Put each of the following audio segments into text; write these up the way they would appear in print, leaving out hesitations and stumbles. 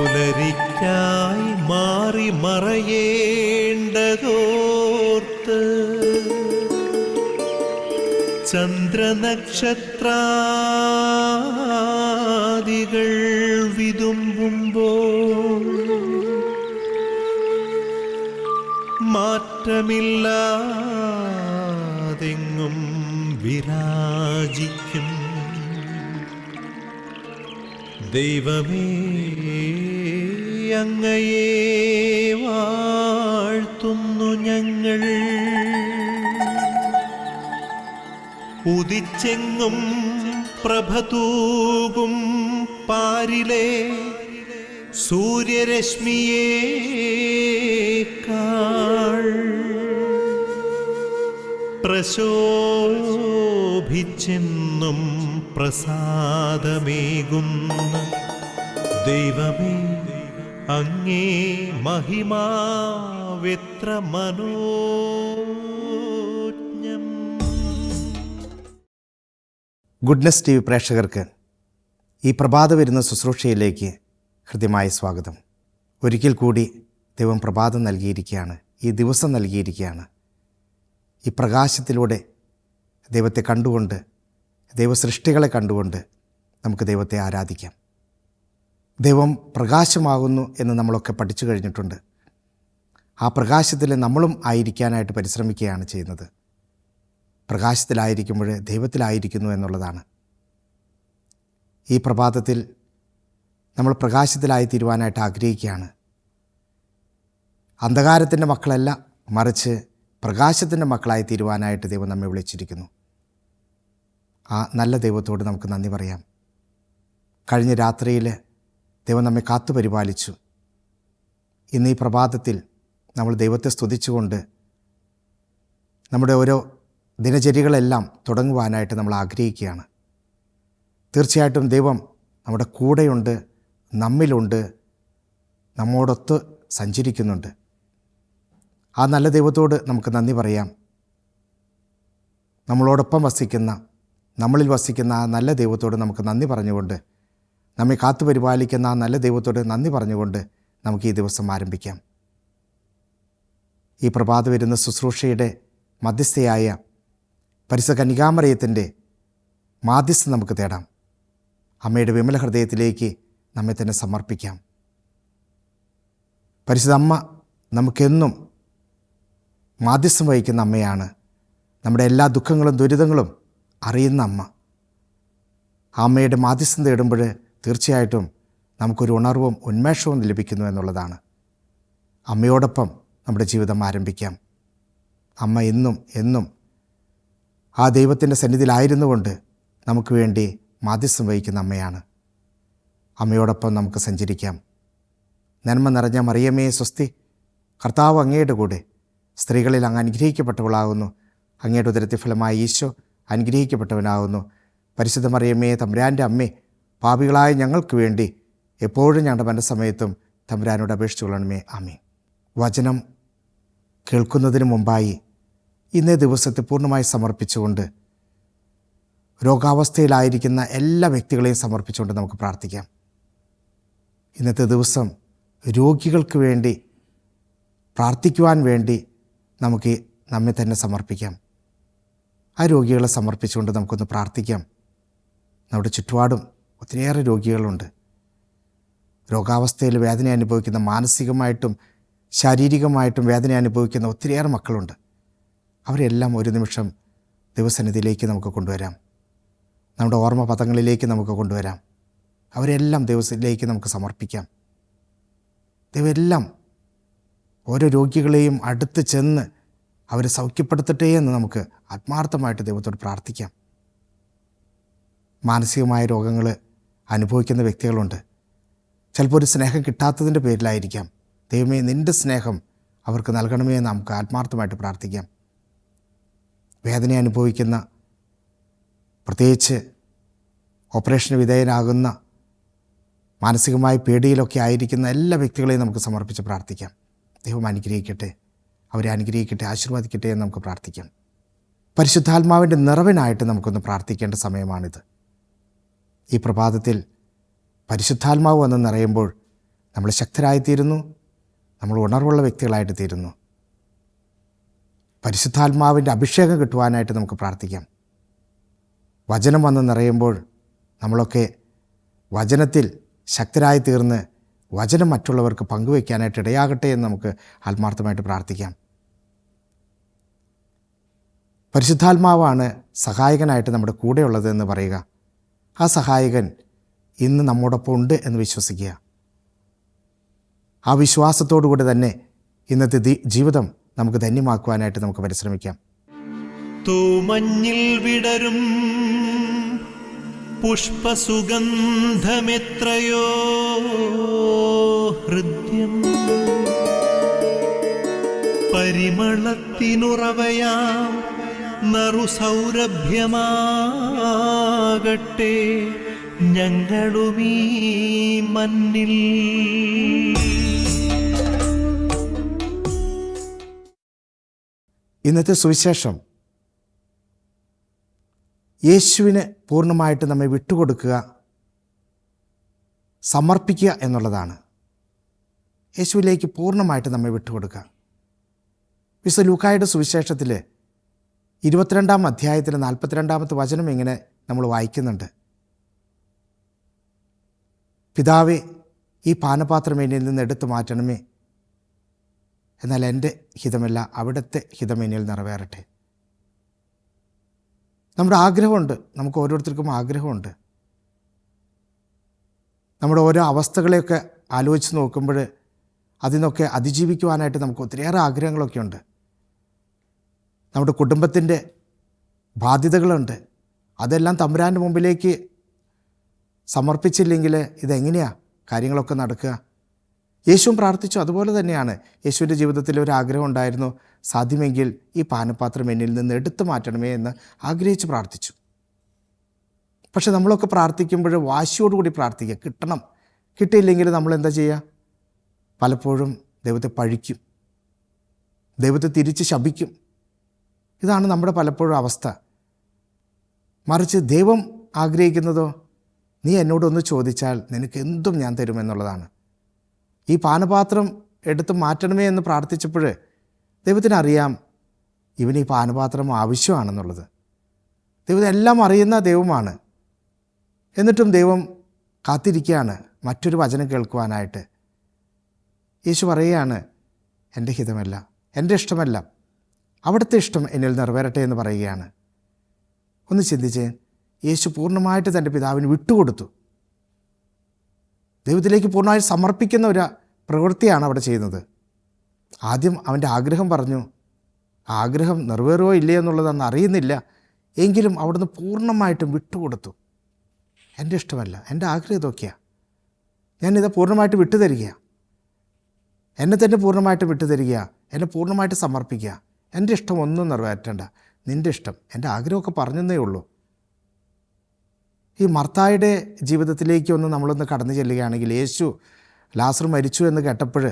പുലരിക്കായി മാറി മറയേണ്ടതോർത്ത് ചന്ദ്രനക്ഷത്രാദികൾ വിതുമ്പുമ്പോൾ മാറ്റമില്ലാതെങ്ങും വിരാജിക്കും ദൈവമേ, അങ്ങയെ വാഴ്ത്തുന്നു ഞങ്ങൾ. ഉദിച്ചെങ്ങും പ്രഭതൂകും പാരിലെ സൂര്യരശ്മിയേക്കാൾ പ്രശോഭിച്ചെന്നും പ്രസാദമേകുന്ന ദൈവമേ, അങ്ങേ മഹിമാവെത്ര മനോജ്ഞം. ഗുഡ്നസ് ടി വി പ്രേക്ഷകർക്ക് ഈ പ്രഭാത വരുന്ന ശുശ്രൂഷയിലേക്ക് ഹൃദ്യമായ സ്വാഗതം. ഒരിക്കൽ കൂടി ദൈവം പ്രഭാതം നൽകിയിരിക്കുകയാണ്, ഈ ദിവസം നൽകിയിരിക്കുകയാണ്. ഈ പ്രകാശത്തിലൂടെ ദൈവത്തെ കണ്ടുകൊണ്ട്, ദൈവസൃഷ്ടികളെ കണ്ടുകൊണ്ട് നമുക്ക് ദൈവത്തെ ആരാധിക്കാം. ദൈവം പ്രകാശമാകുന്നു എന്ന് നമ്മളൊക്കെ പഠിച്ചു കഴിഞ്ഞിട്ടുണ്ട്. ആ പ്രകാശത്തിൽ നമ്മളും ആയിരിക്കാനായിട്ട് പരിശ്രമിക്കുകയാണ് ചെയ്യുന്നത്. പ്രകാശത്തിലായിരിക്കുമ്പോൾ ദൈവത്തിലായിരിക്കുന്നു എന്നുള്ളതാണ്. ഈ പ്രഭാതത്തിൽ നമ്മൾ പ്രകാശത്തിലായി തീരുവാനായിട്ട് ആഗ്രഹിക്കുകയാണ്. അന്ധകാരത്തിൻ്റെ മക്കളല്ല, മറിച്ച് പ്രകാശത്തിൻ്റെ മക്കളായി തീരുവാനായിട്ട് ദൈവം നമ്മെ വിളിച്ചിരിക്കുന്നു. ആ നല്ല ദൈവത്തോട് നമുക്ക് നന്ദി പറയാം. കഴിഞ്ഞ രാത്രിയിൽ ദൈവം നമ്മെ കാത്തു പരിപാലിച്ചു. ഇന്ന് ഈ പ്രഭാതത്തിൽ നമ്മൾ ദൈവത്തെ സ്തുതിച്ചുകൊണ്ട് നമ്മുടെ ഓരോ ദിനചര്യകളെല്ലാം തുടങ്ങുവാനായിട്ട് നമ്മൾ ആഗ്രഹിക്കുകയാണ്. തീർച്ചയായിട്ടും ദൈവം നമ്മുടെ കൂടെയുണ്ട്, നമ്മിലുണ്ട്, നമ്മോടൊത്ത് സഞ്ചരിക്കുന്നുണ്ട്. ആ നല്ല ദൈവത്തോട് നമുക്ക് നന്ദി പറയാം. നമ്മളോടൊപ്പം വസിക്കുന്ന, നമ്മളിൽ വസിക്കുന്ന ആ നല്ല ദൈവത്തോട് നമുക്ക് നന്ദി പറഞ്ഞുകൊണ്ട്, നമ്മെ കാത്തു പരിപാലിക്കുന്ന ആ നല്ല ദൈവത്തോട് നന്ദി പറഞ്ഞുകൊണ്ട് നമുക്ക് ഈ ദിവസം ആരംഭിക്കാം. ഈ പ്രഭാത വരുന്ന ശുശ്രൂഷയുടെ മധ്യസ്ഥയായ പരിശുദ്ധ കന്യകാമറിയത്തിൻ്റെ മാധ്യസ്ഥം നമുക്ക് തേടാം. അമ്മയുടെ വിമല ഹൃദയത്തിലേക്ക് നമ്മെ തന്നെ സമർപ്പിക്കാം. പരിശുദ്ധ അമ്മ നമുക്കെന്നും മാധ്യസ്ഥം വഹിക്കുന്ന അമ്മയാണ്. നമ്മുടെ എല്ലാ ദുഃഖങ്ങളും ദുരിതങ്ങളും അറിയുന്ന അമ്മ. ആ അമ്മയുടെ മാധ്യസ്ഥം തേടുമ്പോൾ തീർച്ചയായിട്ടും നമുക്കൊരു ഉണർവും ഉന്മേഷവും ലഭിക്കുന്നു എന്നുള്ളതാണ്. അമ്മയോടൊപ്പം നമ്മുടെ ജീവിതം ആരംഭിക്കാം. അമ്മ എന്നും ആ ദൈവത്തിൻ്റെ സന്നിധിയിലായിരുന്നു കൊണ്ട് നമുക്ക് വേണ്ടി മാധ്യസ്ഥം വഹിക്കുന്ന അമ്മയാണ്. അമ്മയോടൊപ്പം നമുക്ക് സഞ്ചരിക്കാം. നന്മ നിറഞ്ഞ മറിയമേ സ്വസ്തി, കർത്താവ് അങ്ങയുടെ കൂടെ, സ്ത്രീകളിൽ അങ്ങ് അനുഗ്രഹിക്കപ്പെട്ടവളാകുന്നു. അങ്ങയുടെ ഉദരത്തിൻ ഫലമായി ഈശോ അനുഗ്രഹിക്കപ്പെട്ടവനാകുന്നു. പരിശുദ്ധ മറിയമേ തമ്പുരാൻ്റെ അമ്മേ, പാപികളായ ഞങ്ങൾക്ക് വേണ്ടി എപ്പോഴും ഞങ്ങളുടെ മനസ്സമയത്തും തമ്പുരാനോട് അപേക്ഷിച്ചു കൊള്ളണമേ. ആമേൻ. വചനം കേൾക്കുന്നതിന് മുമ്പായി ഇന്നേ ദിവസത്തെ പൂർണ്ണമായി സമർപ്പിച്ചുകൊണ്ട് രോഗാവസ്ഥയിലായിരിക്കുന്ന എല്ലാ വ്യക്തികളെയും സമർപ്പിച്ചുകൊണ്ട് നമുക്ക് പ്രാർത്ഥിക്കാം. ഇന്നത്തെ ദിവസം രോഗികൾക്ക് വേണ്ടി പ്രാർത്ഥിക്കുവാൻ വേണ്ടി നമുക്ക് നമ്മെ തന്നെ സമർപ്പിക്കാം. ആ രോഗികളെ സമർപ്പിച്ചുകൊണ്ട് നമുക്കൊന്ന് പ്രാർത്ഥിക്കാം. നമ്മുടെ ചുറ്റുപാടും ഒത്തിരിയേറെ രോഗികളുണ്ട്. രോഗാവസ്ഥയിൽ വേദന അനുഭവിക്കുന്ന, മാനസികമായിട്ടും ശാരീരികമായിട്ടും വേദന അനുഭവിക്കുന്ന ഒത്തിരിയേറെ മക്കളുണ്ട്. അവരെല്ലാം ഒരു നിമിഷം ദൈവസന്നിധിയിലേക്ക് നമുക്ക് കൊണ്ടുവരാം. നമ്മുടെ ഓർമ്മ പദങ്ങളിലേക്ക് നമുക്ക് കൊണ്ടുവരാം. അവരെല്ലാം ദൈവത്തിലേക്ക് നമുക്ക് സമർപ്പിക്കാം. ദൈവമെല്ലാം ഓരോ രോഗികളെയും അടുത്ത് ചെന്ന് അവരെ സൗഖ്യപ്പെടുത്തട്ടെ എന്ന് നമുക്ക് ആത്മാർത്ഥമായിട്ട് ദൈവത്തോട് പ്രാർത്ഥിക്കാം. മാനസികമായ രോഗങ്ങൾ അനുഭവിക്കുന്ന വ്യക്തികളുണ്ട്. ചിലപ്പോൾ ഒരു സ്നേഹം കിട്ടാത്തതിൻ്റെ പേരിലായിരിക്കാം. ദൈവമേ, നിൻ്റെ സ്നേഹം അവർക്ക് നൽകണമേ എന്ന് നമുക്ക് ആത്മാർത്ഥമായിട്ട് പ്രാർത്ഥിക്കാം. വേദന അനുഭവിക്കുന്ന, പ്രത്യേകിച്ച് ഓപ്പറേഷന് വിധേയനാകുന്ന, മാനസികമായ പേടിയിലൊക്കെ ആയിരിക്കുന്ന എല്ലാ വ്യക്തികളെയും നമുക്ക് സമർപ്പിച്ച് പ്രാർത്ഥിക്കാം. ദൈവം അനുഗ്രഹിക്കട്ടെ, അവരെ അനുഗ്രഹിക്കട്ടെ, ആശീർവദിക്കട്ടെ എന്ന് നമുക്ക് പ്രാർത്ഥിക്കാം. പരിശുദ്ധാത്മാവിൻ്റെ നിറവിനായിട്ട് നമുക്കൊന്ന് പ്രാർത്ഥിക്കേണ്ട സമയമാണിത്. ഈ പ്രഭാതത്തിൽ പരിശുദ്ധാത്മാവ് വന്ന് നിറയുമ്പോൾ നമ്മൾ ശക്തരായിത്തീരുന്നു, നമ്മൾ ഉണർവുള്ള വ്യക്തികളായിട്ട് തീരുന്നു. പരിശുദ്ധാത്മാവിൻ്റെ അഭിഷേകം കിട്ടുവാനായിട്ട് നമുക്ക് പ്രാർത്ഥിക്കാം. വചനം വന്ന് നിറയുമ്പോൾ നമ്മളൊക്കെ വചനത്തിൽ ശക്തരായി തീർന്ന് വചനം മറ്റുള്ളവർക്ക് പങ്കുവയ്ക്കാനായിട്ട് ഇടയാകട്ടെ എന്ന് നമുക്ക് ആത്മാർത്ഥമായിട്ട് പ്രാർത്ഥിക്കാം. പരിശുദ്ധാത്മാവാണ് സഹായകനായിട്ട് നമ്മുടെ കൂടെയുള്ളത് എന്ന് പറയുക. ആ സഹായകൻ ഇന്ന് നമ്മോടൊപ്പം ഉണ്ട് എന്ന് വിശ്വസിക്കുക. ആ വിശ്വാസത്തോടു കൂടി തന്നെ ഇന്നത്തെ ജീവിതം നമുക്ക് ധന്യമാക്കുവാനായിട്ട് നമുക്ക് പരിശ്രമിക്കാം. തൂമഞ്ഞിൽ വിടരും പുഷ്പസുഗന്ധമെത്രയോ ഹൃദ്യം, പരിമളത്തിനുറവയാം നറുസൗരഭ്യമാകട്ടെ ഞങ്ങളുമീ മണ്ണിൽ. ഇന്നത്തെ സുവിശേഷം യേശുവിന് പൂർണ്ണമായിട്ട് നമ്മെ വിട്ടുകൊടുക്കുക, സമർപ്പിക്കുക എന്നുള്ളതാണ്. യേശുവിലേക്ക് പൂർണ്ണമായിട്ട് നമ്മെ വിട്ടുകൊടുക്കുക. വിശുദ്ധ ലൂക്കായുടെ സുവിശേഷത്തിൽ 22-ാം അധ്യായത്തിൽ 42-ാമത്തെ വചനം ഇങ്ങനെ നമ്മൾ വായിക്കുന്നുണ്ട്. പിതാവേ, ഈ പാനപാത്രം എന്നിൽ നിന്ന് എടുത്തു മാറ്റണമേ, എന്നാൽ എൻ്റെ ഹിതമല്ല അവിടുത്തെ ഹിതം എന്നിൽ നിറവേറട്ടെ. നമ്മുടെ ആഗ്രഹമുണ്ട്, നമുക്ക് ഓരോരുത്തർക്കും ആഗ്രഹമുണ്ട്. നമ്മുടെ ഓരോ അവസ്ഥകളെയൊക്കെ ആലോചിച്ച് നോക്കുമ്പോൾ അതിനൊക്കെ അതിജീവിക്കുവാനായിട്ട് നമുക്ക് ഒത്തിരിയേറെ ആഗ്രഹങ്ങളൊക്കെ ഉണ്ട്. നമ്മുടെ കുടുംബത്തിൻ്റെ ബാധ്യതകളുണ്ട്. അതെല്ലാം തമ്പുരാൻ്റെ മുമ്പിലേക്ക് സമർപ്പിച്ചില്ലെങ്കിൽ ഇതെങ്ങനെയാണ് കാര്യങ്ങളൊക്കെ നടക്കുക? യേശുവും പ്രാർത്ഥിച്ചു. അതുപോലെ തന്നെയാണ് യേശുവിൻ്റെ ജീവിതത്തിൽ ഒരു ആഗ്രഹം ഉണ്ടായിരുന്നു. സാധ്യമെങ്കിൽ ഈ പാനപാത്രം എന്നിൽ നിന്ന് എടുത്തു മാറ്റണമേ എന്ന് ആഗ്രഹിച്ച് പ്രാർത്ഥിച്ചു. പക്ഷെ നമ്മളൊക്കെ പ്രാർത്ഥിക്കുമ്പോൾ വാശിയോടുകൂടി പ്രാർത്ഥിക്കുക, കിട്ടണം. കിട്ടിയില്ലെങ്കിൽ നമ്മൾ എന്താ ചെയ്യുക? പലപ്പോഴും ദൈവത്തെ പഴിക്കും, ദൈവത്തെ തിരിച്ച് ശപിക്കും. ഇതാണ് നമ്മുടെ പലപ്പോഴും അവസ്ഥ. മറിച്ച് ദൈവം ആഗ്രഹിക്കുന്നതോ, നീ എന്നോടൊന്ന് ചോദിച്ചാൽ നിനക്ക് എന്തും ഞാൻ തരുമെന്നുള്ളതാണ്. ഈ പാനപാത്രം എടുത്ത് മാറ്റണമേ എന്ന് പ്രാർത്ഥിച്ചപ്പോൾ ദൈവത്തിനറിയാം ഇവന് ഈ പാനപാത്രം ആവശ്യമാണെന്നുള്ളത്. ദൈവം അറിയുന്ന ദൈവമാണ്. എന്നിട്ടും ദൈവം കാത്തിരിക്കുകയാണ് മറ്റൊരു വചനം കേൾക്കുവാനായിട്ട്. യേശു പറയുകയാണ്, എൻ്റെ ഹിതമല്ല, എൻ്റെ ഇഷ്ടമല്ല, അവിടുത്തെ ഇഷ്ടം എന്നിൽ നിറവേറട്ടെ എന്ന് പറയുകയാണ്. ഒന്ന് ചിന്തിച്ചേ, യേശു പൂർണ്ണമായിട്ട് തൻ്റെ പിതാവിന് വിട്ടുകൊടുത്തു. ദൈവത്തിലേക്ക് പൂർണ്ണമായി സമർപ്പിക്കുന്ന ഒരു പ്രവൃത്തിയാണ് അവിടെ ചെയ്യുന്നത്. ആദ്യം അവൻ്റെ ആഗ്രഹം പറഞ്ഞു. ആഗ്രഹം നിറവേറുമോ ഇല്ലയോ എന്നുള്ളതെന്ന് അറിയുന്നില്ല. എങ്കിലും അവിടുന്ന് പൂർണ്ണമായിട്ടും വിട്ടുകൊടുത്തു. എൻ്റെ ഇഷ്ടമല്ല, എൻ്റെ ആഗ്രഹം ഇതൊക്കെയാണ്, ഞാനിത് പൂർണ്ണമായിട്ട് വിട്ടുതരിക, എന്നെ തന്നെ പൂർണ്ണമായിട്ട് വിട്ടുതരിക, എന്നെ പൂർണ്ണമായിട്ട് സമർപ്പിക്കുക. എൻ്റെ ഇഷ്ടം ഒന്നും നിറവേറ്റണ്ട, നിൻ്റെ ഇഷ്ടം. എൻ്റെ ആഗ്രഹമൊക്കെ പറഞ്ഞതേ ഉള്ളൂ. ഈ മർത്തായുടെ ജീവിതത്തിലേക്ക് നമ്മളൊന്ന് കടന്നു ചെല്ലുകയാണെങ്കിൽ, യേശു ലാസർ മരിച്ചു എന്ന് കേട്ടപ്പോൾ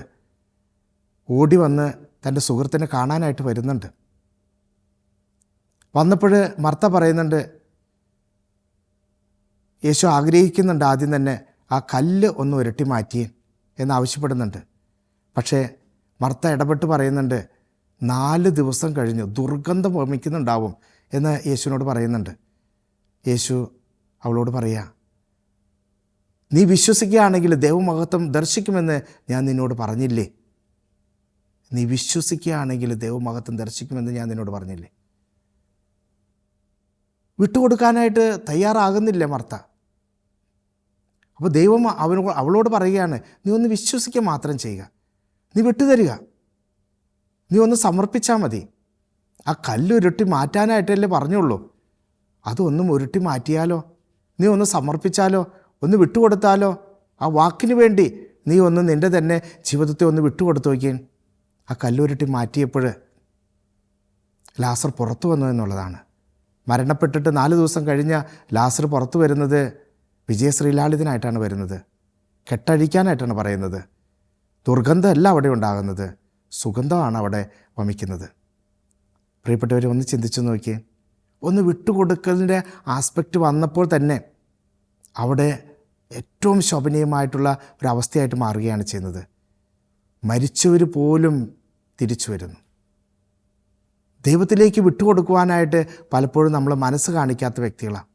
ഓടി വന്ന് തൻ്റെ സുഹൃത്തിനെ കാണാനായിട്ട് വരുന്നുണ്ട്. വന്നപ്പോൾ മർത്ത പറയുന്നുണ്ട്, യേശു ആഗ്രഹിക്കുന്നുണ്ട് ആദ്യം തന്നെ ആ കല്ല് ഒന്ന് ഉരട്ടി മാറ്റിയേ എന്നാവശ്യപ്പെടുന്നുണ്ട്. പക്ഷേ മർത്ത ഇടപെട്ട് പറയുന്നുണ്ട്, 4 ദിവസം കഴിഞ്ഞു ദുർഗന്ധം വമിക്കുന്നുണ്ടാവും എന്ന് യേശുവിനോട് പറയുന്നുണ്ട്. യേശു അവളോട് പറയുക, നീ വിശ്വസിക്കുകയാണെങ്കിൽ ദൈവമഹത്വം ദർശിക്കുമെന്ന് ഞാൻ നിന്നോട് പറഞ്ഞില്ലേ? നീ വിശ്വസിക്കുകയാണെങ്കിൽ ദൈവമഹത്വം ദർശിക്കുമെന്ന് ഞാൻ നിന്നോട് പറഞ്ഞില്ലേ? വിട്ടുകൊടുക്കാനായിട്ട് തയ്യാറാകുന്നില്ല മർത്ത. അപ്പോൾ ദൈവം അവളോട് പറയുകയാണ്, നീ ഒന്ന് വിശ്വസിക്കുക മാത്രം ചെയ്യുക, നീ വിട്ടുതരിക, നീ ഒന്ന് സമർപ്പിച്ചാൽ മതി. ആ കല്ലുരുട്ടി മാറ്റാനായിട്ടല്ലേ പറഞ്ഞുള്ളൂ. അതൊന്നും ഉരുട്ടി മാറ്റിയാലോ, നീ ഒന്ന് സമർപ്പിച്ചാലോ, ഒന്ന് വിട്ടുകൊടുത്താലോ, ആ വാക്കിന് വേണ്ടി നീ ഒന്ന് നിൻ്റെ തന്നെ ജീവിതത്തെ ഒന്ന് വിട്ടുകൊടുത്തു നോക്കിയാൽ. ആ കല്ലുരുട്ടി മാറ്റിയപ്പോൾ ലാസർ പുറത്തു വന്നു എന്നുള്ളതാണ്. മരണപ്പെട്ടിട്ട് 4 ദിവസം കഴിഞ്ഞ ലാസർ പുറത്തു വരുന്നത് വിജയശ്രീലാളിതനായിട്ടാണ് വരുന്നത്. കെട്ടഴിക്കാനായിട്ടാണ് പറയുന്നത്. ദുർഗന്ധമല്ല അവിടെ ഉണ്ടാകുന്നത്, സുഗന്ധമാണ് അവിടെ വമിക്കുന്നത്. പ്രിയപ്പെട്ടവർ, ഒന്ന് ചിന്തിച്ചു നോക്കിയേ. ഒന്ന് വിട്ടുകൊടുക്കലിൻ്റെ ആസ്പെക്റ്റ് വന്നപ്പോൾ തന്നെ അവിടെ ഏറ്റവും ശോഭനീയമായിട്ടുള്ള ഒരവസ്ഥയായിട്ട് മാറുകയാണ് ചെയ്യുന്നത്. മരിച്ചവർ പോലും തിരിച്ചു വരുന്നു. ദൈവത്തിലേക്ക് വിട്ടുകൊടുക്കുവാനായിട്ട് പലപ്പോഴും നമ്മൾ മനസ്സ് കാണിക്കാത്ത വ്യക്തികളാണ്.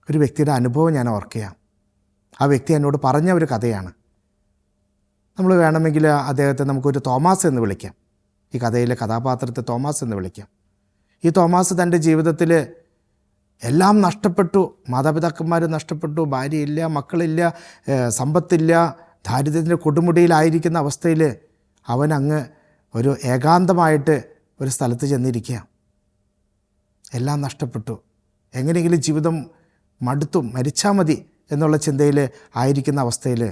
ഒരു വ്യക്തിയുടെ അനുഭവം ഞാൻ ഓർക്കുകയാണ്. ആ വ്യക്തി എന്നോട് പറഞ്ഞ ഒരു കഥയാണ്. നമ്മൾ വേണമെങ്കിൽ അദ്ദേഹത്തെ നമുക്കൊരു തോമാസ് എന്ന് വിളിക്കാം. ഈ കഥയിലെ കഥാപാത്രത്തെ തോമാസ് എന്ന് വിളിക്കാം. ഈ തോമാസ് തൻ്റെ ജീവിതത്തിൽ എല്ലാം നഷ്ടപ്പെട്ടു. മാതാപിതാക്കന്മാർ നഷ്ടപ്പെട്ടു, ഭാര്യയില്ല, മക്കളില്ല, സമ്പത്തില്ല, ദാരിദ്ര്യത്തിൻ്റെ കൊടുമുടിയിലായിരിക്കുന്ന അവസ്ഥയിൽ അവൻ അങ്ങ് ഒരു ഏകാന്തമായിട്ട് ഒരു സ്ഥലത്ത് ചെന്നിരിക്കുക. എല്ലാം നഷ്ടപ്പെട്ടു. എങ്ങനെയെങ്കിലും ജീവിതം മടുത്തും മരിച്ചാൽ മതി എന്നുള്ള ചിന്തയിൽ ആയിരിക്കുന്ന അവസ്ഥയിൽ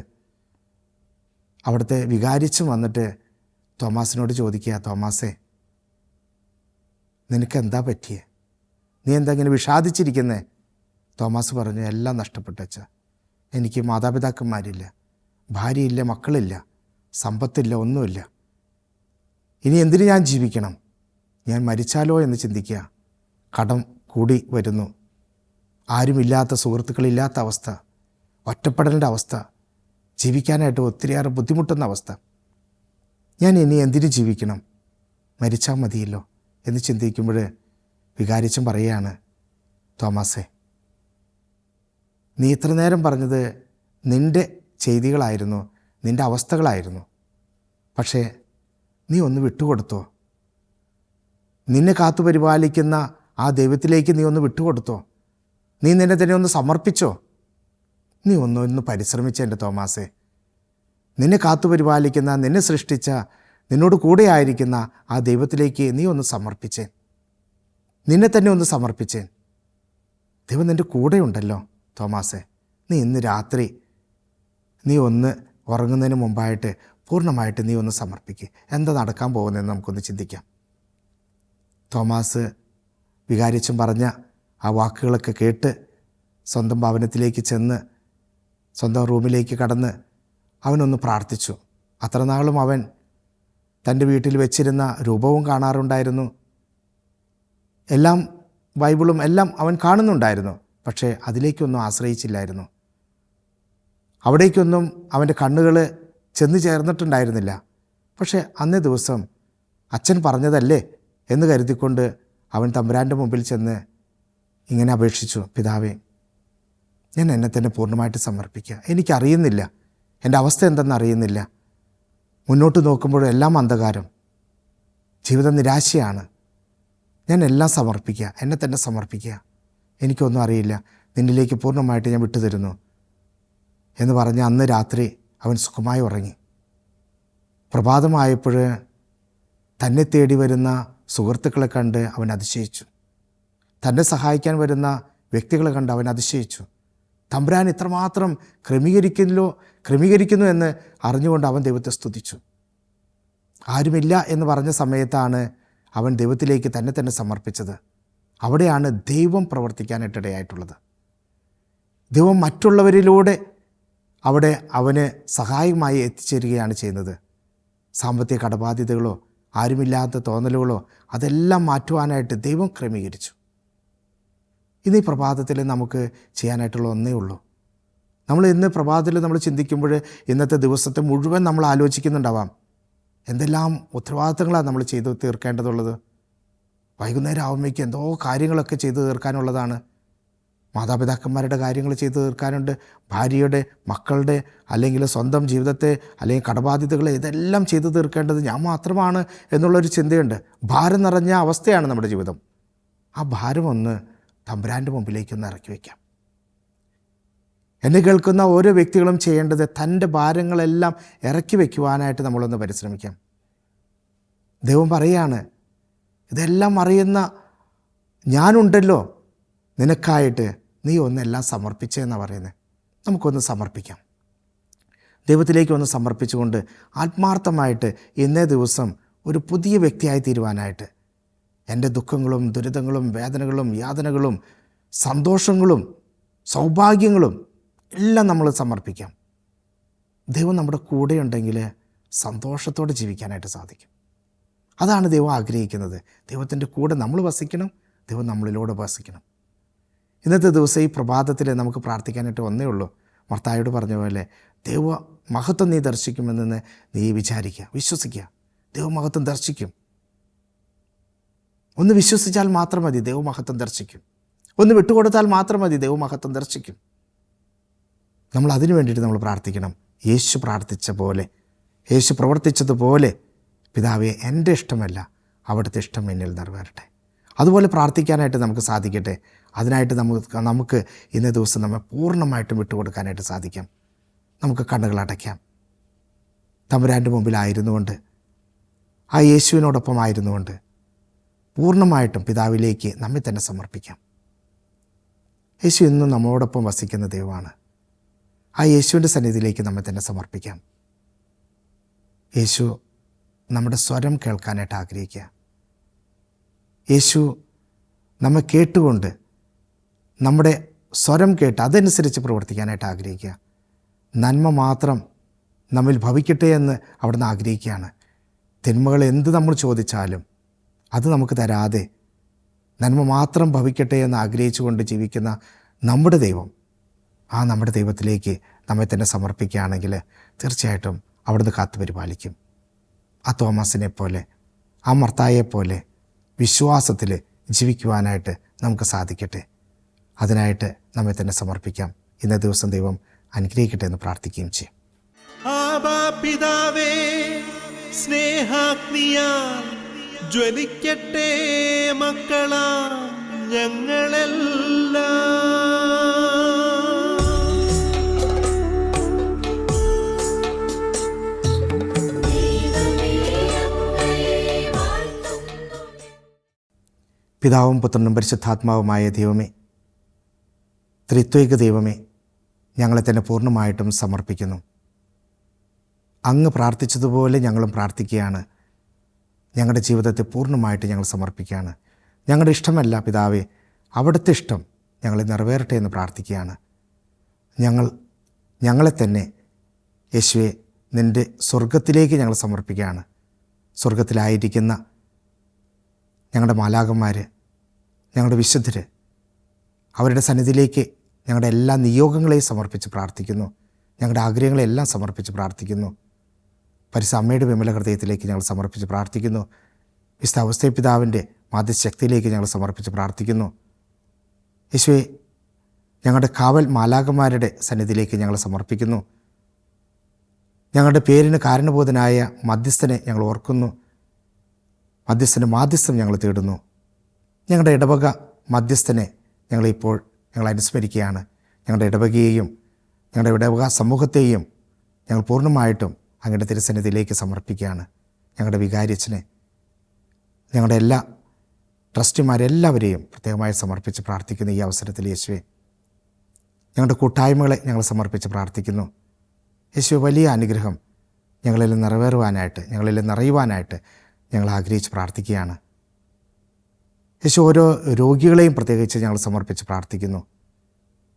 അവിടുത്തെ വികാരിച്ചും വന്നിട്ട് തോമാസിനോട് ചോദിക്കുക, തോമാസേ, നിനക്കെന്താ പറ്റിയേ? നീ എന്താ ഇങ്ങനെ വിഷാദിച്ചിരിക്കുന്നേ? തോമാസ് പറഞ്ഞു, എല്ലാം നഷ്ടപ്പെട്ടു അച്ഛാ. എനിക്ക് മാതാപിതാക്കന്മാരില്ല, ഭാര്യയില്ല, മക്കളില്ല, സമ്പത്തില്ല, ഒന്നുമില്ല. ഇനി എന്തിനു ഞാൻ ജീവിക്കണം? ഞാൻ മരിച്ചാലോ എന്ന് ചിന്തിക്കുക. കടം കൂടി വരുന്നു, ആരുമില്ലാത്ത, സുഹൃത്തുക്കളില്ലാത്ത അവസ്ഥ, ഒറ്റപ്പെടലിൻ്റെ അവസ്ഥ, ജീവിക്കാനായിട്ട് ഒത്തിരിയേറെ ബുദ്ധിമുട്ടുന്ന അവസ്ഥ. ഞാൻ ഇനി എന്തിനു ജീവിക്കണം? മരിച്ചാൽ മതിയല്ലോ എന്ന് ചിന്തിക്കുമ്പോൾ വികാരിച്ചും പറയുകയാണ്, തോമാസേ, നീ ഇത്ര നേരം പറഞ്ഞത് നിൻ്റെ ചെയ്തികളായിരുന്നു, നിൻ്റെ അവസ്ഥകളായിരുന്നു. പക്ഷേ നീ ഒന്ന് വിട്ടുകൊടുത്തോ? നിന്നെ കാത്തു പരിപാലിക്കുന്ന ആ ദൈവത്തിലേക്ക് നീ ഒന്ന് വിട്ടുകൊടുത്തോ? നീ നിന്നെ തന്നെ ഒന്ന് സമർപ്പിച്ചോ? നീ ഒന്ന് പരിശ്രമിച്ച എൻ്റെ തോമാസേ. നിന്നെ കാത്തു പരിപാലിക്കുന്ന, നിന്നെ സൃഷ്ടിച്ച, നിന്നോട് കൂടെ ആയിരിക്കുന്ന ആ ദൈവത്തിലേക്ക് നീ ഒന്ന് സമർപ്പിച്ചേൻ. നിന്നെ തന്നെ ഒന്ന് സമർപ്പിച്ചേൻ. ദൈവം നിൻ്റെ കൂടെ ഉണ്ടല്ലോ തോമാസേ. നീ ഇന്ന് രാത്രി നീ ഒന്ന് ഉറങ്ങുന്നതിന് മുമ്പായിട്ട് പൂർണ്ണമായിട്ട് നീ ഒന്ന് സമർപ്പിക്കുക. എന്താ നടക്കാൻ പോകുന്നതെന്ന് നമുക്കൊന്ന് ചിന്തിക്കാം. തോമാസ് വികാരിച്ചും പറഞ്ഞ ആ വാക്കുകളൊക്കെ കേട്ട് സ്വന്തം ഭവനത്തിലേക്ക് ചെന്ന് സ്വന്തം റൂമിലേക്ക് കടന്ന് അവനൊന്ന് പ്രാർത്ഥിച്ചു. അത്ര നാളും അവൻ തൻ്റെ വീട്ടിൽ വെച്ചിരുന്ന രൂപവും കാണാറുണ്ടായിരുന്നു, എല്ലാം ബൈബിളും എല്ലാം അവൻ കാണുന്നുണ്ടായിരുന്നു. പക്ഷേ അതിലേക്കൊന്നും ആശ്രയിച്ചില്ലായിരുന്നു. അവിടേക്കൊന്നും അവൻ്റെ കണ്ണുകൾ ചെന്ന് ചേർന്നിട്ടുണ്ടായിരുന്നില്ല. പക്ഷേ അന്നേ ദിവസം അച്ഛൻ പറഞ്ഞതല്ലേ എന്ന് കരുതിക്കൊണ്ട് അവൻ തമ്പുരാൻ്റെ മുമ്പിൽ ചെന്ന് ഇങ്ങനെ അപേക്ഷിച്ചു, പിതാവേ, ഞാൻ എന്നെ തന്നെ പൂർണ്ണമായിട്ട് സമർപ്പിക്കുക. എനിക്കറിയുന്നില്ല, എൻ്റെ അവസ്ഥ എന്തെന്ന് അറിയുന്നില്ല. മുന്നോട്ട് നോക്കുമ്പോഴും എല്ലാം അന്ധകാരം, ജീവിതം നിരാശയാണ്. ഞാൻ എല്ലാം സമർപ്പിക്കുക, എന്നെ തന്നെ സമർപ്പിക്കുക. എനിക്കൊന്നും അറിയില്ല, നിന്നിലേക്ക് പൂർണ്ണമായിട്ട് ഞാൻ വിട്ടുതരുന്നു എന്ന് പറഞ്ഞ് അന്ന് രാത്രി അവൻ സുഖമായി ഉറങ്ങി. പ്രഭാതമായപ്പോൾ തന്നെ തേടി വരുന്ന സുഹൃത്തുക്കളെ കണ്ട് അവൻ അതിശയിച്ചു. തന്നെ സഹായിക്കാൻ വരുന്ന വ്യക്തികളെ കണ്ട് അവൻ അതിശയിച്ചു. തമ്പുരാൻ ഇത്രമാത്രം ക്രമീകരിക്കുന്നു എന്ന് അറിഞ്ഞുകൊണ്ട് അവൻ ദൈവത്തെ സ്തുതിച്ചു. ആരുമില്ല എന്ന് പറഞ്ഞ സമയത്താണ് അവൻ ദൈവത്തിലേക്ക് തന്നെ സമർപ്പിച്ചത്. അവിടെയാണ് ദൈവം പ്രവർത്തിക്കാനായിട്ടിടയായിട്ടുള്ളത്. ദൈവം മറ്റുള്ളവരിലൂടെ അവിടെ അവന് സഹായമായി എത്തിച്ചേരുകയാണ് ചെയ്യുന്നത്. സാമ്പത്തിക കടബാധ്യതകളോ ആരുമില്ലാത്ത തോന്നലുകളോ അതെല്ലാം മാറ്റുവാനായിട്ട് ദൈവം ക്രമീകരിച്ചു. ഇന്ന് ഈ പ്രഭാതത്തിൽ നമുക്ക് ചെയ്യാനായിട്ടുള്ള ഒന്നേ ഉള്ളൂ. നമ്മൾ ഇന്ന് പ്രഭാതത്തിൽ നമ്മൾ ചിന്തിക്കുമ്പോൾ ഇന്നത്തെ ദിവസത്തെ മുഴുവൻ നമ്മൾ ആലോചിക്കുന്നുണ്ടാവാം, എന്തെല്ലാം ഉത്തരവാദിത്തങ്ങളാണ് നമ്മൾ ചെയ്തു തീർക്കേണ്ടതുള്ളത്. വൈകുന്നേരം ആവുമ്പോഴേക്കും എന്തോ കാര്യങ്ങളൊക്കെ ചെയ്തു തീർക്കാനുള്ളതാണ്. മാതാപിതാക്കന്മാരുടെ കാര്യങ്ങൾ ചെയ്തു തീർക്കാനുണ്ട്, ഭാര്യയുടെ, മക്കളുടെ, അല്ലെങ്കിൽ സ്വന്തം ജീവിതത്തെ, അല്ലെങ്കിൽ കടബാധ്യതകൾ, ഇതെല്ലാം ചെയ്തു തീർക്കേണ്ടത് ഞാൻ മാത്രമാണ് എന്നുള്ളൊരു ചിന്തയുണ്ട്. ഭാരം നിറഞ്ഞ അവസ്ഥയാണ് നമ്മുടെ ജീവിതം. ആ ഭാരം ഒന്ന് തമ്പുരാൻ്റെ മുമ്പിലേക്കൊന്ന് ഇറക്കി വയ്ക്കാം. എന്നെ കേൾക്കുന്ന ഓരോ വ്യക്തികളും ചെയ്യേണ്ടത് തൻ്റെ ഭാരങ്ങളെല്ലാം ഇറക്കി വയ്ക്കുവാനായിട്ട് നമ്മളൊന്ന് പരിശ്രമിക്കാം. ദൈവം പറയാണ്, ഇതെല്ലാം അറിയുന്ന ഞാനുണ്ടല്ലോ നിനക്കായിട്ട്, നീ ഒന്നെല്ലാം സമർപ്പിച്ചെന്നാണ് പറയുന്നത്. നമുക്കൊന്ന് സമർപ്പിക്കാം. ദൈവത്തിലേക്ക് ഒന്ന് സമർപ്പിച്ചുകൊണ്ട് ആത്മാർത്ഥമായിട്ട് ഇന്നേ ദിവസം ഒരു പുതിയ വ്യക്തിയായി തീരുവാനായിട്ട് എൻ്റെ ദുഃഖങ്ങളും ദുരിതങ്ങളും വേദനകളും യാതനകളും സന്തോഷങ്ങളും സൗഭാഗ്യങ്ങളും എല്ലാം നമ്മൾ സമർപ്പിക്കാം. ദൈവം നമ്മുടെ കൂടെയുണ്ടെങ്കിൽ സന്തോഷത്തോടെ ജീവിക്കാനായിട്ട് സാധിക്കും. അതാണ് ദൈവം ആഗ്രഹിക്കുന്നത്. ദൈവത്തിൻ്റെ കൂടെ നമ്മൾ വസിക്കണം, ദൈവം നമ്മളിലൂടെ വസിക്കണം. ഇന്നത്തെ ദിവസം ഈ പ്രഭാതത്തിൽ നമുക്ക് പ്രാർത്ഥിക്കാനായിട്ട് ഒന്നേ ഉള്ളൂ. മർത്തായോട് പറഞ്ഞ പോലെ ദൈവ മഹത്വം നീ ദർശിക്കുമെന്ന് നീ വിചാരിക്കുക, വിശ്വസിക്കുക. ദൈവമഹത്വം ദർശിക്കും. ഒന്ന് വിശ്വസിച്ചാൽ മാത്രം മതി, ദൈവമഹത്വം ദർശിക്കും. ഒന്ന് വിട്ടുകൊടുത്താൽ മാത്രം മതി, ദൈവമഹത്വം ദർശിക്കും. നമ്മൾ അതിനു വേണ്ടിയിട്ട് നമ്മൾ പ്രാർത്ഥിക്കണം. യേശു പ്രാർത്ഥിച്ച പോലെ, യേശു പ്രവർത്തിച്ചതുപോലെ, പിതാവേ എൻ്റെ ഇഷ്ടമല്ല അവിടുത്തെ ഇഷ്ടം എന്നിൽ നിറവേറട്ടെ. അതുപോലെ പ്രാർത്ഥിക്കാനായിട്ട് നമുക്ക് സാധിക്കട്ടെ. അതിനായിട്ട് നമുക്ക് ഇന്നേ ദിവസം നമ്മെ പൂർണ്ണമായിട്ടും വിട്ടുകൊടുക്കാനായിട്ട് സാധിക്കാം. നമുക്ക് കണ്ണുകൾ അടയ്ക്കാം. തമ്പുരാൻ്റെ മുമ്പിലായിരുന്നു കൊണ്ട്, ആ യേശുവിനോടൊപ്പം ആയിരുന്നുകൊണ്ട് പൂർണ്ണമായിട്ടും പിതാവിലേക്ക് നമ്മെ തന്നെ സമർപ്പിക്കാം. യേശു എന്നും നമ്മളോടൊപ്പം വസിക്കുന്ന ദൈവമാണ്. ആ യേശുവിൻ്റെ സന്നിധിയിലേക്ക് നമ്മെ തന്നെ സമർപ്പിക്കാം. യേശു നമ്മുടെ സ്വരം കേൾക്കാനായിട്ട് ആഗ്രഹിക്കുക. യേശു നമ്മെ കേട്ടുകൊണ്ട് നമ്മുടെ സ്വരം കേട്ട് അതനുസരിച്ച് പ്രവർത്തിക്കാനായിട്ട് ആഗ്രഹിക്കുക. നന്മ മാത്രം നമ്മിൽ ഭവിക്കട്ടെ എന്ന് അവിടുന്ന് ആഗ്രഹിക്കുകയാണ്. തിന്മകൾ എന്ത് നമ്മൾ ചോദിച്ചാലും അത് നമുക്ക് തരാതെ നന്മ മാത്രം ഭവിക്കട്ടെ എന്ന് ആഗ്രഹിച്ചുകൊണ്ട് ജീവിക്കുന്ന നമ്മുടെ ദൈവം, ആ നമ്മുടെ ദൈവത്തിലേക്ക് നമ്മെ തന്നെ സമർപ്പിക്കുകയാണെങ്കിൽ തീർച്ചയായിട്ടും അവിടുന്ന് കാത്തു പരിപാലിക്കും. ആ തോമസിനെ പോലെ, ആ മർത്തായെപ്പോലെ വിശ്വാസത്തിൽ ജീവിക്കുവാനായിട്ട് നമുക്ക് സാധിക്കട്ടെ. അതിനായിട്ട് നമ്മെ തന്നെ സമർപ്പിക്കാം. ഇന്നേ ദിവസം ദൈവം അനുഗ്രഹിക്കട്ടെ എന്ന് പ്രാർത്ഥിക്കുകയും ചെയ്യും. ആബാ പിതാവേ, സ്നേഹാഗ്നിയാൽ ജ്വലിക്കട്ടെ മക്കളാ ഞങ്ങളെല്ലാം. പിതാവും പുത്രനും പരിശുദ്ധാത്മാവുമായ ദൈവമേ, ത്രിത്വൈക ദൈവമേ, ഞങ്ങളെ തന്നെ പൂർണ്ണമായിട്ടും സമർപ്പിക്കുന്നു. അങ്ങ് പ്രാർത്ഥിച്ചതുപോലെ ഞങ്ങളും പ്രാർത്ഥിക്കുകയാണ്. ഞങ്ങളുടെ ജീവിതത്തെ പൂർണ്ണമായിട്ട് ഞങ്ങൾ സമർപ്പിക്കുകയാണ്. ഞങ്ങളുടെ ഇഷ്ടമല്ല പിതാവേ, അവിടുത്തെ ഇഷ്ടം ഞങ്ങളെ നിറവേറട്ടെ എന്ന് പ്രാർത്ഥിക്കുകയാണ്. ഞങ്ങളെ തന്നെ യേശുവെ നിൻ്റെ സ്വർഗത്തിലേക്ക് ഞങ്ങൾ സമർപ്പിക്കുകയാണ്. സ്വർഗത്തിലായിരിക്കുന്ന ഞങ്ങളുടെ മാലാഖന്മാർ, ഞങ്ങളുടെ വിശുദ്ധർ, അവരുടെ സന്നിധിയിലേക്ക് ഞങ്ങളുടെ എല്ലാ നിയോഗങ്ങളെയും സമർപ്പിച്ച് പ്രാർത്ഥിക്കുന്നു. ഞങ്ങളുടെ ആഗ്രഹങ്ങളെല്ലാം സമർപ്പിച്ച് പ്രാർത്ഥിക്കുന്നു. പരിശുദ്ധ അമ്മയുടെ വിമല ഹൃദയത്തിലേക്ക് ഞങ്ങൾ സമർപ്പിച്ച് പ്രാർത്ഥിക്കുന്നു. വിശുദ്ധ ഔസേപ്പ് പിതാവിൻ്റെ മാധ്യശക്തിയിലേക്ക് ഞങ്ങൾ സമർപ്പിച്ച് പ്രാർത്ഥിക്കുന്നു. യേശുവേ, ഞങ്ങളുടെ കാവൽ മാലാഖന്മാരുടെ സന്നിധിയിലേക്ക് ഞങ്ങൾ സമർപ്പിക്കുന്നു. ഞങ്ങളുടെ പേരിന് കാരണബോധനായ മധ്യസ്ഥനെ ഞങ്ങൾ ഓർക്കുന്നു. മധ്യസ്ഥൻ്റെ മാധ്യസ്ഥം ഞങ്ങൾ തേടുന്നു. ഞങ്ങളുടെ ഇടവക മധ്യസ്ഥനെ ഞങ്ങൾ അനുസ്മരിക്കുകയാണ്. ഞങ്ങളുടെ ഇടവകയെയും ഞങ്ങളുടെ ഇടവക സമൂഹത്തെയും ഞങ്ങൾ പൂർണ്ണമായിട്ടും അങ്ങയുടെ തിരുസന്നിധിയിലേക്ക് സമർപ്പിക്കുകയാണ്. ഞങ്ങളുടെ വികാരിയച്ഛനെ, ഞങ്ങളുടെ എല്ലാ ട്രസ്റ്റിമാരെല്ലാവരെയും പ്രത്യേകമായി സമർപ്പിച്ച് പ്രാർത്ഥിക്കുന്നു. ഈ അവസരത്തിൽ യേശുവെ, ഞങ്ങളുടെ കൂട്ടായ്മകളെ ഞങ്ങൾ സമർപ്പിച്ച് പ്രാർത്ഥിക്കുന്നു. യേശുവെ, വലിയ അനുഗ്രഹം ഞങ്ങളിൽ നിറയുവാനായിട്ട് ഞങ്ങൾ ആഗ്രഹിച്ച് പ്രാർത്ഥിക്കുകയാണ്. യേശു, ഓരോ രോഗികളെയും പ്രത്യേകിച്ച് ഞങ്ങൾ സമർപ്പിച്ച് പ്രാർത്ഥിക്കുന്നു.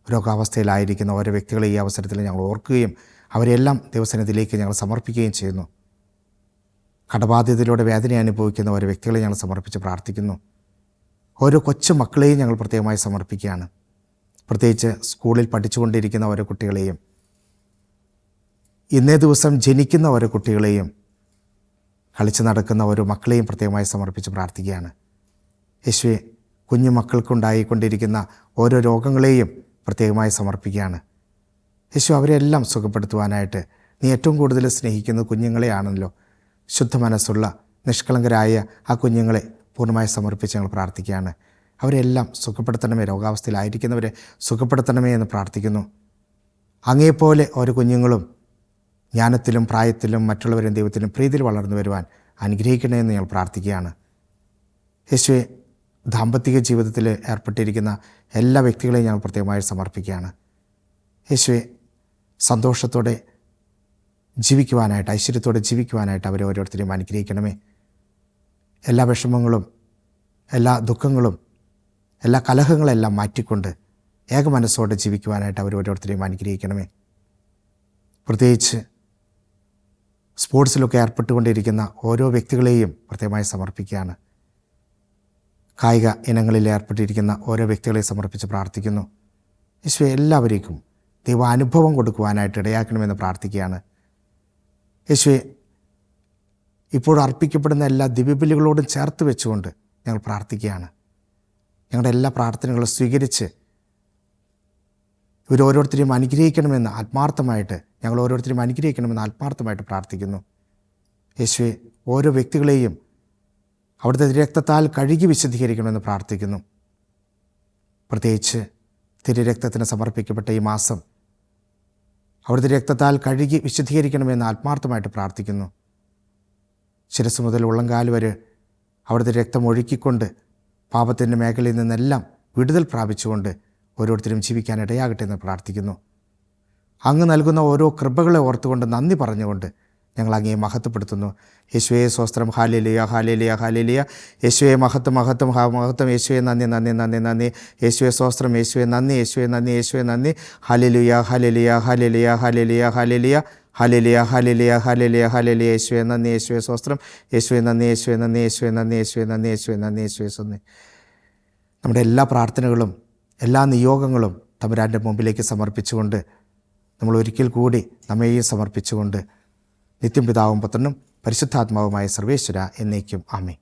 രോഗാവസ്ഥയിലായിരിക്കുന്ന ഓരോ വ്യക്തികളെ ഈ അവസരത്തിൽ ഞങ്ങൾ ഓർക്കുകയും അവരെല്ലാം ദൈവസന്നിധിയിലേക്ക് ഞങ്ങൾ സമർപ്പിക്കുകയും ചെയ്യുന്നു. കടബാധ്യതയിലൂടെ വേദന അനുഭവിക്കുന്ന ഓരോ വ്യക്തികളെ ഞങ്ങൾ സമർപ്പിച്ച് പ്രാർത്ഥിക്കുന്നു. ഓരോ കൊച്ചു മക്കളെയും ഞങ്ങൾ പ്രത്യേകമായി സമർപ്പിക്കുകയാണ്. പ്രത്യേകിച്ച് സ്കൂളിൽ പഠിച്ചുകൊണ്ടിരിക്കുന്ന ഓരോ കുട്ടികളെയും, ഇന്നേ ദിവസം ജനിക്കുന്ന ഓരോ കുട്ടികളെയും, കളിച്ച് നടക്കുന്ന ഓരോ മക്കളെയും പ്രത്യേകമായി സമർപ്പിച്ച് പ്രാർത്ഥിക്കുകയാണ്. യേശുവെ, കുഞ്ഞു മക്കൾക്കുണ്ടായിക്കൊണ്ടിരിക്കുന്ന ഓരോ രോഗങ്ങളെയും പ്രത്യേകമായി സമർപ്പിക്കുകയാണ്. യേശു, അവരെല്ലാം സുഖപ്പെടുത്തുവാനായിട്ട് നീ ഏറ്റവും കൂടുതൽ സ്നേഹിക്കുന്ന കുഞ്ഞുങ്ങളെയാണല്ലോ. ശുദ്ധ മനസ്സുള്ള നിഷ്കളങ്കരായ ആ കുഞ്ഞുങ്ങളെ പൂർണ്ണമായി സമർപ്പിച്ച് ഞങ്ങൾ പ്രാർത്ഥിക്കുകയാണ്. അവരെല്ലാം സുഖപ്പെടുത്തണമേ, രോഗാവസ്ഥയിലായിരിക്കുന്നവരെ സുഖപ്പെടുത്തണമേ എന്ന് പ്രാർത്ഥിക്കുന്നു. അങ്ങേപ്പോലെ ഓരോ കുഞ്ഞുങ്ങളും ജ്ഞാനത്തിലും പ്രായത്തിലും മറ്റുള്ളവരും ദൈവത്തിലും പ്രീതിയിൽ വളർന്നു വരുവാൻ അനുഗ്രഹിക്കണമെന്ന് ഞങ്ങൾ പ്രാർത്ഥിക്കുകയാണ്. യേശുവെ, ദാമ്പത്തിക ജീവിതത്തിൽ ഏർപ്പെട്ടിരിക്കുന്ന എല്ലാ വ്യക്തികളെയും ഞങ്ങൾ പ്രത്യേകമായി സമർപ്പിക്കുകയാണ്. യേശുവെ, സന്തോഷത്തോടെ ജീവിക്കുവാനായിട്ട്, ഐശ്വര്യത്തോടെ ജീവിക്കുവാനായിട്ട് അവരെ ഓരോരുത്തരെയും അനുഗ്രഹിക്കണമേ. എല്ലാ വിഷമങ്ങളും, എല്ലാ ദുഃഖങ്ങളും, എല്ലാ കലഹങ്ങളെല്ലാം മാറ്റിക്കൊണ്ട് ഏക മനസ്സോടെ ജീവിക്കുവാനായിട്ട് അവർ ഓരോരുത്തരെയും അനുഗ്രഹിക്കണമേ. പ്രത്യേകിച്ച് സ്പോർട്സിലൊക്കെ ഏർപ്പെട്ടുകൊണ്ടിരിക്കുന്ന ഓരോ വ്യക്തികളെയും പ്രത്യേകമായി സമർപ്പിക്കുകയാണ്. കായിക ഇനങ്ങളിൽ ഏർപ്പെട്ടിരിക്കുന്ന ഓരോ വ്യക്തികളെ സമർപ്പിച്ച് പ്രാർത്ഥിക്കുന്നു. യേശുവെ, എല്ലാവരേക്കും ദൈവാനുഭവം കൊടുക്കുവാനായിട്ട് ഇടയാക്കണമെന്ന് പ്രാർത്ഥിക്കുകയാണ്. യേശുവേ, ഇപ്പോൾ അർപ്പിക്കപ്പെടുന്ന എല്ലാ ദിവ്യബലികളോടും ചേർത്ത് വെച്ചുകൊണ്ട് ഞങ്ങൾ പ്രാർത്ഥിക്കുകയാണ്. ഞങ്ങളുടെ എല്ലാ പ്രാർത്ഥനകളും സ്വീകരിച്ച് ഇവരോരോരുത്തരെയും അനുഗ്രഹിക്കണമെന്ന് ആത്മാർത്ഥമായിട്ട് പ്രാർത്ഥിക്കുന്നു. യേശുവേ, ഓരോ വ്യക്തികളെയും അവിടുത്തെ രക്തത്താൽ കഴുകി വിശുദ്ധീകരിക്കണമെന്ന് പ്രാർത്ഥിക്കുന്നു. പ്രത്യേകിച്ച് തിരുരക്തത്തിന് സമർപ്പിക്കപ്പെട്ട ഈ മാസം അവിടുത്തെ രക്തത്താൽ കഴുകി വിശുദ്ധീകരിക്കണമെന്ന് ആത്മാർത്ഥമായിട്ട് പ്രാർത്ഥിക്കുന്നു. ശിരസ് മുതൽ ഉള്ളംകാൽ വരെ അവിടുത്തെ രക്തം ഒഴുക്കിക്കൊണ്ട് പാപത്തിൻ്റെ മേഖലയിൽ നിന്നെല്ലാം വിടുതൽ പ്രാപിച്ചുകൊണ്ട് ഓരോരുത്തരും ജീവിക്കാൻ ഇടയാകട്ടെ എന്ന് പ്രാർത്ഥിക്കുന്നു. അങ്ങ് നൽകുന്ന ഓരോ കൃപകളെ ഓർത്തുകൊണ്ട് നന്ദി പറഞ്ഞുകൊണ്ട് ഞങ്ങൾ അങ്ങയെ മഹത്വപ്പെടുത്തുന്നു. യേശുവേ സ്വസ്ത്രം, ഹാലേലിയ ഹാലേലിയ ഹാലേലിയ. യേശുവേ മഹത്വം മഹത്വം മഹത്വം. യേശുവേ നന്ദി നന്ദി നന്ദി നന്ദി. യേശുവേ സ്വസ്ത്രം, യേശുവേ നന്ദി, യേശുവേ നന്ദി, യേശുവേ നന്ദി. Hallelujah hallelujah hallelujah hallelujah hallelujah hallelujah hallelujah hallelujah hallelujah. യേശുവേ നന്ദി, യേശുവേ സ്വസ്ത്രം, യേശുവേ നന്ദി, യേശുവേ നന്ദി, യേശുവേ നന്ദി, യേശുവേ നന്ദി, യേശുവേ നന്ദി, യേശുവേ നന്ദി. നമ്മുടെ എല്ലാ പ്രാർത്ഥനകളും എല്ലാ നിയോഗങ്ങളും തമ്പുരാൻ്റെ മുമ്പിലേക്ക് സമർപ്പിച്ചുകൊണ്ട് നമ്മൾ ഒരിക്കൽ കൂടി നമ്മെയും സമർപ്പിച്ചുകൊണ്ട് നിത്യം പിതാവും പുത്രനും പരിശുദ്ധാത്മാവുമായ സർവേശ്വര എന്നേക്കും ആമേൻ.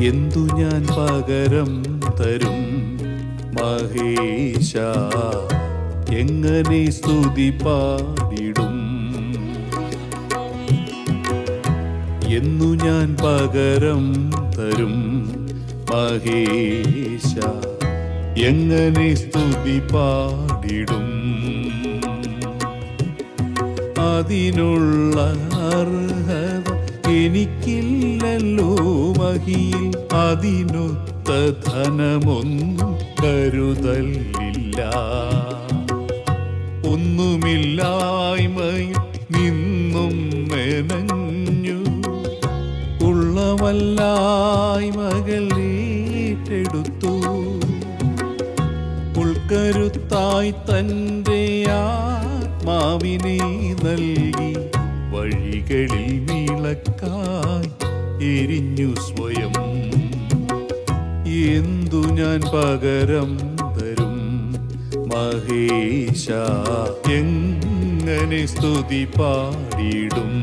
എന്തു ഞാൻ പകരം തരും മഹേശ, എങ്ങനെ സ്തുതി പാടിടും? എന്നു ഞാൻ പകരം തരും മഹേശ, എങ്ങനെ സ്തുതി പാടിടും? അതിനുള്ള അർഹത എനിക്കില്ലല്ലോ മഹിയിൽ, അതിനൊത്ത ധനമൊന്നും കരുതലില്ല. ഒന്നുമില്ലായ്മയിൽ നിന്നും മെനഞ്ഞു ഉള്ളവല്ലായ്മകൾ ഏറ്റെടുത്തു. ഉൾക്കരുത്തായി തൻ്റെ ആത്മാവിനെ നൽകി വഴികളിൽ വിളക്കായി എരിഞ്ഞു സ്വയം. എന്തു ഞാൻ പകരം തരും മഹേശ, എങ്ങനെ സ്തുതി പാടിടും?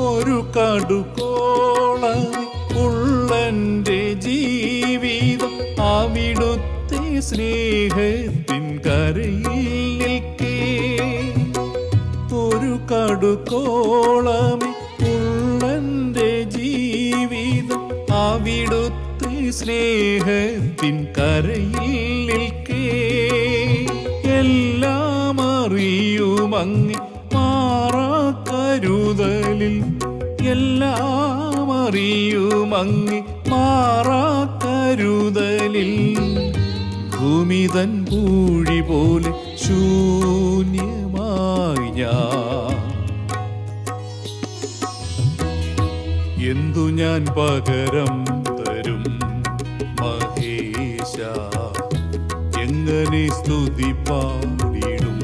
ഒരു കടുകോളം ഉള്ളെൻ്റെ ജീവിതം അവിടുത്തെ സ്നേഹത്തിൻ കരയിൽ നിൽക്കേ. ഒരു കടുകോളം ഉള്ളെൻ്റെ ജീവിതം അവിടുത്തെ സ്നേഹത്തിൻ കരയിൽ നിൽക്കേ. എല്ലാം അറിയുമങ്ങ് മാറാക്കരുതലിൽ, എല്ലാം അറിയുമങ്ങ് മാറാക്കരുതലിൽ. ഭൂമിതൻ പൂഴി പോലെ ശൂന്യമായി ഞാൻ. എന്തു ഞാൻ പകരം തരും മഹേശ, എങ്ങനെ സ്തുതി പാടിടും?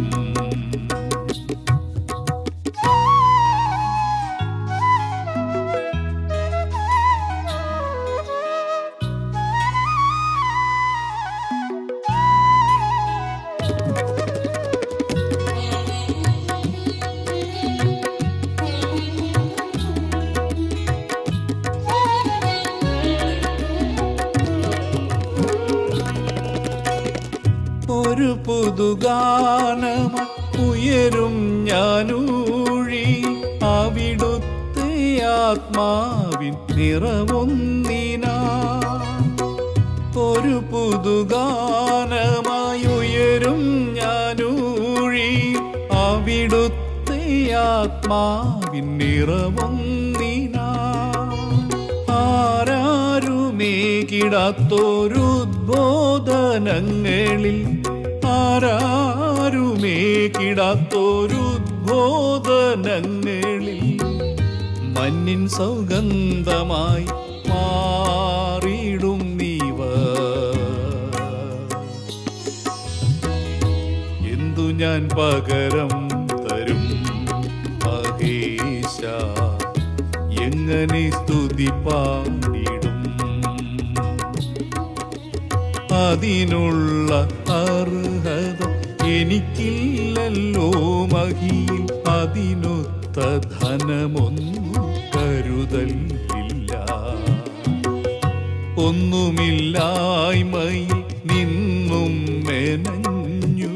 ഒരു പുതുഗാനമായി ഉയരും ഞാനൂഴി അവിടുത്തെ ആത്മാവിൻ നിറവൊന്നിനാ. ഒരു പുതുഗാനമായി ഉയരും ഞാനൂഴി അവിടുത്തെ ആത്മാവിൻ നിറവൊന്നിനാ. ആരാരുമേകിടാത്തൊരുദ്ബോധനങ്ങളിൽ ആരാരുമേകിടാത്തൊരുദ്ബോധനങ്ങളിൽ മഞ്ഞിൻ സൗഗന്ധമായി മാറിയിടും നീവ. എന്തു ഞാൻ പകരം തരും മഹേശ, എങ്ങനെ സ്തുതി പാടിടും. അതിനുള്ള അർഹത എനിക്കില്ലല്ലോ മഹിയിൽ, അതിനൊത്ത ധനമൊന്നും കരുതലില്ല. ഒന്നുമില്ലായ്മയിൽ നിന്നും മെനഞ്ഞു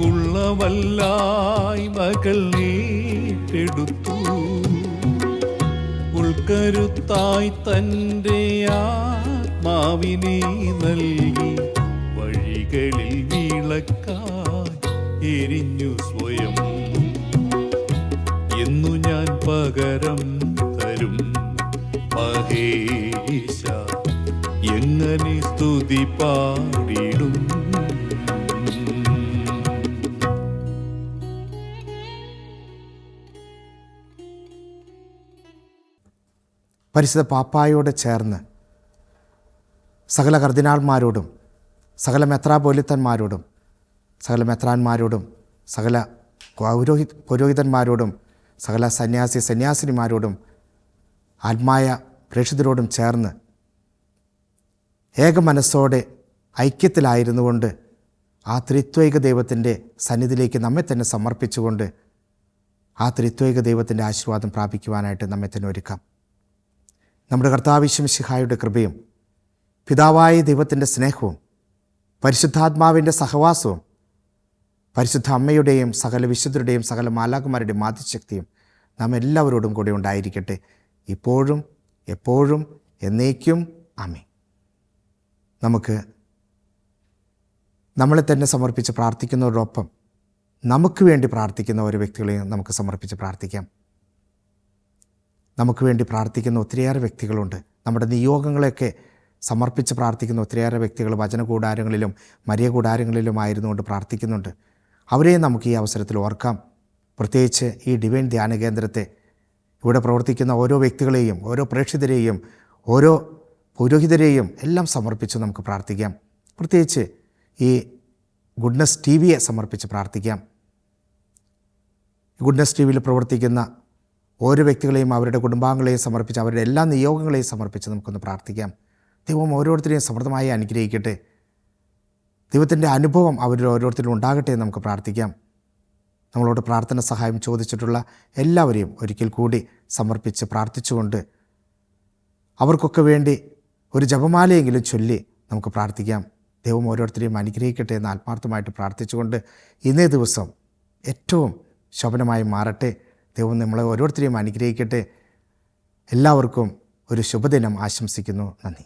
ഉള്ളവല്ലായ്മകൾ നേടിയെടുത്തു. ഉൾക്കരുത്തായി തൻ്റെ ആത്മാവിനെ നൽകി വഴികളിൽ വിളക്കായി എരിഞ്ഞു സ്വയം. എന്നു ഞാൻ പകരം തരും മഹേശ, എങ്ങനെ സ്തുതി പാടിടും. പരിശുദ്ധ പാപ്പായോട് ചേർന്ന് സകല കർദിനാൾമാരോടും സകല മെത്രാപോലിത്തന്മാരോടും സകല മെത്രാന്മാരോടും സകല പുരോഹിതന്മാരോടും സകല സന്യാസിനിമാരോടും ആത്മായ പ്രേക്ഷിതരോടും ചേർന്ന് ഏക മനസ്സോടെ ഐക്യത്തിലായിരുന്നു കൊണ്ട് ആ ത്രിത്വൈക ദൈവത്തിൻ്റെ സന്നിധിയിലേക്ക് നമ്മെ തന്നെ സമർപ്പിച്ചുകൊണ്ട് ആ ത്രിത്വൈക ദൈവത്തിൻ്റെ ആശീർവാദം പ്രാപിക്കുവാനായിട്ട് നമ്മെ തന്നെ ഒരുക്കാം. നമ്മുടെ കർത്താവ് യേശു മിശിഹായുടെ കൃപയും പിതാവായ ദൈവത്തിൻ്റെ സ്നേഹവും പരിശുദ്ധാത്മാവിൻ്റെ സഹവാസവും പരിശുദ്ധ അമ്മയുടെയും സകല വിശുദ്ധരുടെയും സകല മാലാഖമാരുടെയും ആദിശക്തിയും നാം എല്ലാവരോടും കൂടെ ഉണ്ടായിരിക്കട്ടെ, ഇപ്പോഴും എപ്പോഴും എന്നേക്കും. ആമേൻ. നമുക്ക് നമ്മളെ തന്നെ സമർപ്പിച്ച് പ്രാർത്ഥിക്കുന്നതോടൊപ്പം നമുക്ക് വേണ്ടി പ്രാർത്ഥിക്കുന്ന ഓരോ വ്യക്തികളെയും നമുക്ക് സമർപ്പിച്ച് പ്രാർത്ഥിക്കാം. നമുക്ക് വേണ്ടി പ്രാർത്ഥിക്കുന്ന ഒത്തിരിയേറെ വ്യക്തികളുണ്ട്. നമ്മുടെ നിയോഗങ്ങളെയൊക്കെ സമർപ്പിച്ച് പ്രാർത്ഥിക്കുന്ന ഒത്തിരിയേറെ വ്യക്തികൾ വചന കൂടാരങ്ങളിലും മരിയ കൂടാരങ്ങളിലും ആയിരുന്നുകൊണ്ട് പ്രാർത്ഥിക്കുന്നുണ്ട്. അവരെയും നമുക്ക് ഈ അവസരത്തിൽ ഓർക്കാം. പ്രത്യേകിച്ച് ഈ ഡിവൈൻ ധ്യാന കേന്ദ്രത്തെ, ഇവിടെ പ്രവർത്തിക്കുന്ന ഓരോ വ്യക്തികളെയും ഓരോ പ്രേക്ഷിതരെയും ഓരോ പുരോഹിതരെയും എല്ലാം സമർപ്പിച്ച് നമുക്ക് പ്രാർത്ഥിക്കാം. പ്രത്യേകിച്ച് ഈ ഗുഡ്നസ് ടിവിയെ സമർപ്പിച്ച് പ്രാർത്ഥിക്കാം. ഗുഡ്നസ് ടിവിയിൽ പ്രവർത്തിക്കുന്ന ഓരോ വ്യക്തികളെയും അവരുടെ കുടുംബാംഗങ്ങളെയും സമർപ്പിച്ച് അവരുടെ എല്ലാ നിയോഗങ്ങളെയും സമർപ്പിച്ച് നമുക്കൊന്ന് പ്രാർത്ഥിക്കാം. ദൈവം ഓരോരുത്തരെയും സമൃദ്ധമായി അനുഗ്രഹിക്കട്ടെ. ദൈവത്തിൻ്റെ അനുഭവം അവരിൽ ഓരോരുത്തരും ഉണ്ടാകട്ടെ എന്ന് നമുക്ക് പ്രാർത്ഥിക്കാം. നമ്മളോട് പ്രാർത്ഥന സഹായം ചോദിച്ചിട്ടുള്ള എല്ലാവരെയും ഒരിക്കൽ കൂടി സമർപ്പിച്ച് പ്രാർത്ഥിച്ചുകൊണ്ട് അവർക്കൊക്കെ വേണ്ടി ഒരു ജപമാലയെങ്കിലും ചൊല്ലി നമുക്ക് പ്രാർത്ഥിക്കാം. ദൈവം ഓരോരുത്തരെയും അനുഗ്രഹിക്കട്ടെ എന്ന് ആത്മാർത്ഥമായിട്ട് പ്രാർത്ഥിച്ചുകൊണ്ട് ഇന്നേ ദിവസം ഏറ്റവും ശോഭനമായി മാറട്ടെ. ദൈവം നമ്മളെ ഓരോരുത്തരെയും അനുഗ്രഹിക്കട്ടെ. എല്ലാവർക്കും ഒരു ശുഭദിനം ആശംസിക്കുന്നു. നന്ദി.